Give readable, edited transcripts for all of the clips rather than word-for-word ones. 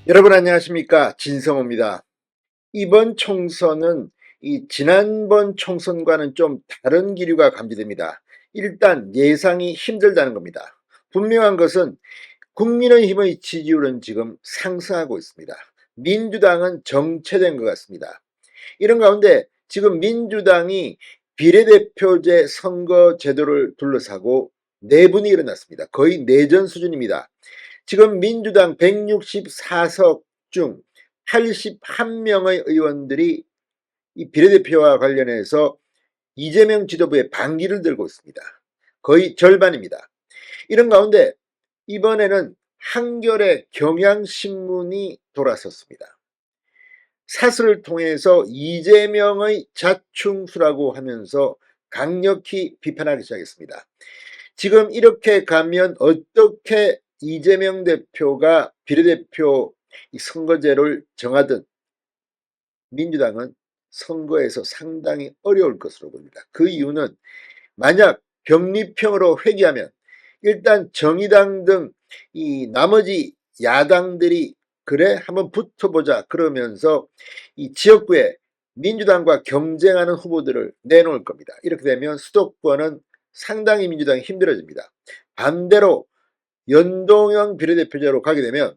여러분 안녕하십니까, 진성호입니다. 이번 총선은 이 지난번 총선과는 좀 다른 기류가 감지됩니다. 일단 예상이 힘들다는 겁니다. 분명한 것은 국민의힘의 지지율은 지금 상승하고 있습니다. 민주당은 정체된 것 같습니다. 이런 가운데 지금 민주당이 비례대표제 선거 제도를 둘러싸고 내분이 일어났습니다. 거의 내전 수준입니다. 지금 민주당 164석 중 81명의 의원들이 이 비례대표와 관련해서 이재명 지도부의 반기를 들고 있습니다. 거의 절반입니다. 이런 가운데 이번에는 한겨레 경향신문이 돌아섰습니다. 사설을 통해서 이재명의 자충수라고 하면서 강력히 비판하기 시작했습니다. 지금 이렇게 가면 어떻게 이재명 대표가 비례대표 선거제를 정하든 민주당은 선거에서 상당히 어려울 것으로 보입니다. 그 이유는 만약 병리평으로 회귀하면 일단 정의당 등 이 나머지 야당들이 그래 한번 붙어보자 그러면서 이 지역구에 민주당과 경쟁하는 후보들을 내놓을 겁니다. 이렇게 되면 수도권은 상당히 민주당이 힘들어집니다. 반대로 연동형 비례대표제로 가게 되면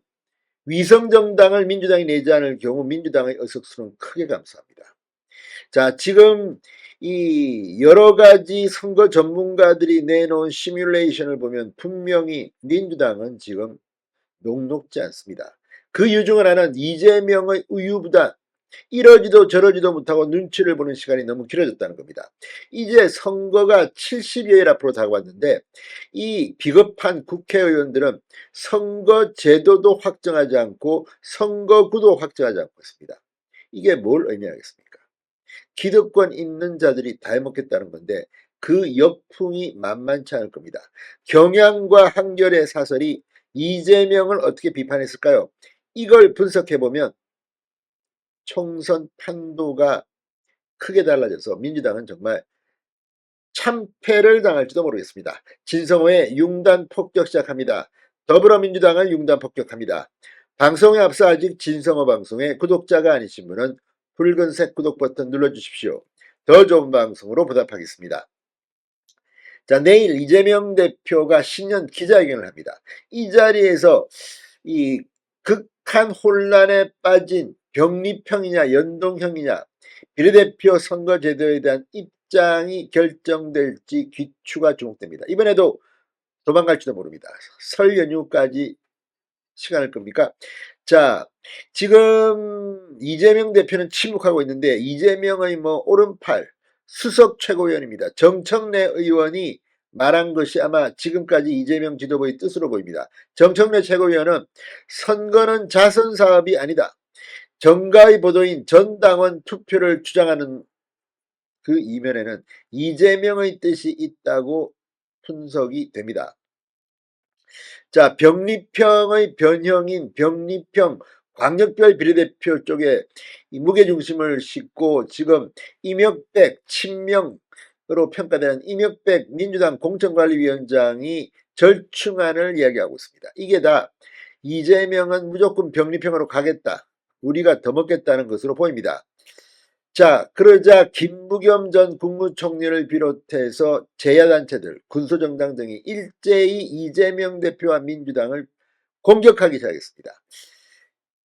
위성정당을 민주당이 내지 않을 경우 민주당의 의석수는 크게 감소합니다. 자, 지금 이 여러 가지 선거 전문가들이 내놓은 시뮬레이션을 보면 분명히 민주당은 지금 녹록지 않습니다. 그 이유 중 하나는 이재명의 우유부단, 이러지도 저러지도 못하고 눈치를 보는 시간이 너무 길어졌다는 겁니다. 이제 선거가 70여일 앞으로 다가왔는데 이 비겁한 국회의원들은 선거 제도도 확정하지 않고 선거구도 확정하지 않고 있습니다. 이게 뭘 의미하겠습니까? 기득권 있는 자들이 다 해먹겠다는 건데 그 역풍이 만만치 않을 겁니다. 경향과 한겨레 사설이 이재명을 어떻게 비판했을까요? 이걸 분석해보면 총선 판도가 크게 달라져서 민주당은 정말 참패를 당할지도 모르겠습니다. 진성호의 융단 폭격 시작합니다. 더불어민주당을 융단 폭격합니다. 방송에 앞서 아직 진성호 방송의 구독자가 아니신 분은 붉은색 구독 버튼 눌러주십시오. 더 좋은 방송으로 보답하겠습니다. 자, 내일 이재명 대표가 신년 기자회견을 합니다. 이 자리에서 이 극한 혼란에 빠진 병리평이냐 연동형이냐 비례대표 선거제도에 대한 입장이 결정될지 귀추가 주목됩니다. 이번에도 도망갈지도 모릅니다. 설 연휴까지 시간을 끕니까? 자, 지금 이재명 대표는 침묵하고 있는데 이재명의 오른팔 수석 최고위원입니다. 정청래 의원이 말한 것이 아마 지금까지 이재명 지도부의 뜻으로 보입니다. 정청래 최고위원은 선거는 자선사업이 아니다. 정가의 보도인 전당원 투표를 주장하는 그 이면에는 이재명의 뜻이 있다고 분석이 됩니다. 자, 병리평의 변형인 병리평 광역별 비례대표 쪽에 이 무게중심을 싣고 지금 임혁백 친명으로 평가되는 임혁백 민주당 공천관리위원장이 절충안을 이야기하고 있습니다. 이게 다 이재명은 무조건 병리평으로 가겠다, 우리가 더 먹겠다는 것으로 보입니다. 자, 그러자 김부겸 전 국무총리를 비롯해서 제야단체들, 군소정당 등이 일제히 이재명 대표와 민주당을 공격하기 시작했습니다.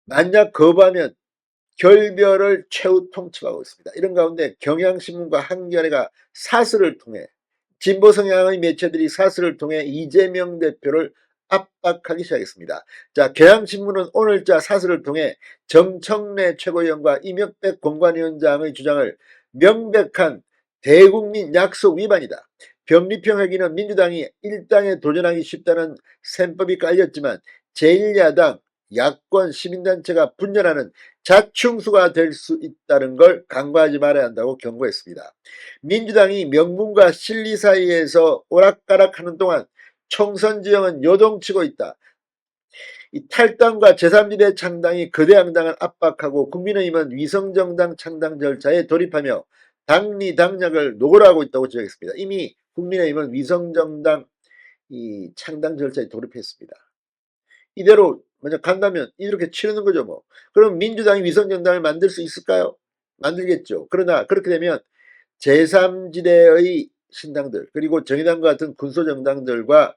만약 거부하면 결별을 최후 통첩하고 있습니다. 이런 가운데 경향신문과 한겨레가 사설을 통해 진보 성향의 매체들이 사설을 통해 이재명 대표를 압박하기 시작했습니다. 자, 경향신문은 오늘자 사설을 통해 정청래 최고위원과 임혁백 공관위원장의 주장을 명백한 대국민 약속 위반이다. 병리평 회기는 민주당이 일당에 도전하기 쉽다는 셈법이 깔렸지만 제1야당 야권 시민단체가 분열하는 자충수가 될 수 있다는 걸 간과하지 말아야 한다고 경고했습니다. 민주당이 명분과 실리 사이에서 오락가락하는 동안 총선 지형은 요동치고 있다. 이 탈당과 제3지대 창당이 거대 양당을 압박하고 국민의힘은 위성정당 창당 절차에 돌입하며 당리 당략을 노골하고 있다고 지적했습니다. 이미 국민의힘은 위성정당 이 창당 절차에 돌입했습니다. 이대로 먼저 간다면 이렇게 치르는 거죠 뭐. 그럼 민주당이 위성정당을 만들 수 있을까요? 만들겠죠. 그러나 그렇게 되면 제3지대의 신당들 그리고 정의당과 같은 군소정당들과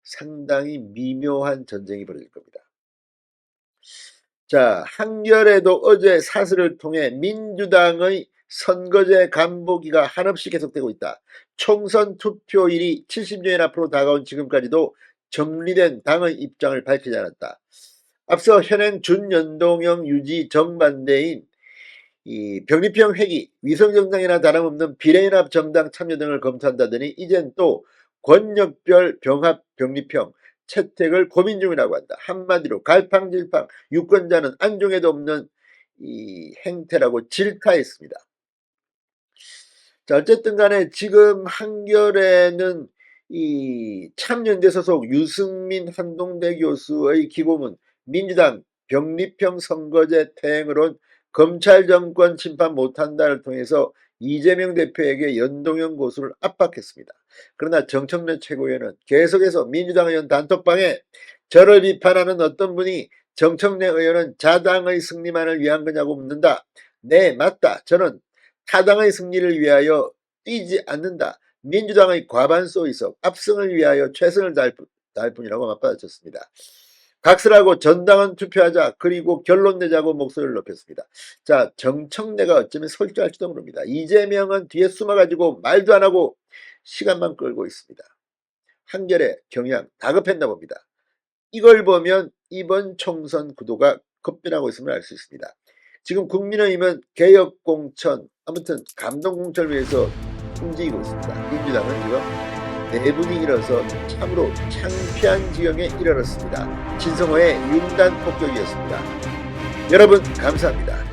상당히 미묘한 전쟁이 벌어질 겁니다. 자, 한겨레도 어제 사설을 통해 민주당의 선거제 간보기가 한없이 계속되고 있다. 총선 투표일이 70여일 앞으로 다가온 지금까지도 정리된 당의 입장을 밝히지 않았다. 앞서 현행 준연동형 유지 정반대인 이 병립형 회기, 위성정당이나 다름없는 비례연합 정당 참여 등을 검토한다더니 이젠 또 권역별 병합 병립형 채택을 고민 중이라고 한다. 한마디로 갈팡질팡 유권자는 안중에도 없는 이 행태라고 질타했습니다. 자, 어쨌든 간에 지금 한겨레는 이 참여연대 소속 유승민 한동대 교수의 기고문 민주당 병립형 선거제 퇴행으론 검찰 정권 침판 못한다를 통해서 이재명 대표에게 연동형 고수를 압박했습니다. 그러나 정청래 최고위원은 계속해서 민주당 의원 단톡방에 저를 비판하는 어떤 분이 정청래 의원은 자당의 승리만을 위한 거냐고 묻는다. 네, 맞다. 저는 타당의 승리를 위하여 뛰지 않는다. 민주당의 과반수 의석 압승을 위하여 최선을 다할 뿐이라고 맞받아쳤습니다. 각설하고 전당원 투표하자 그리고 결론 내자고 목소리를 높였습니다. 자, 정청래가 어쩌면 설주할지도 모릅니다. 이재명은 뒤에 숨어가지고 말도 안 하고 시간만 끌고 있습니다. 한겨레 경향 다급했나 봅니다. 이걸 보면 이번 총선 구도가 급변하고 있음을 알 수 있습니다. 지금 국민의힘은 개혁공천 아무튼 감동공천을 위해서 움직이고 있습니다. 민주당은 지금 내분이 일어서 참으로 창피한 지경에 이르렀습니다. 진성호의 융단 폭격이었습니다. 여러분 감사합니다.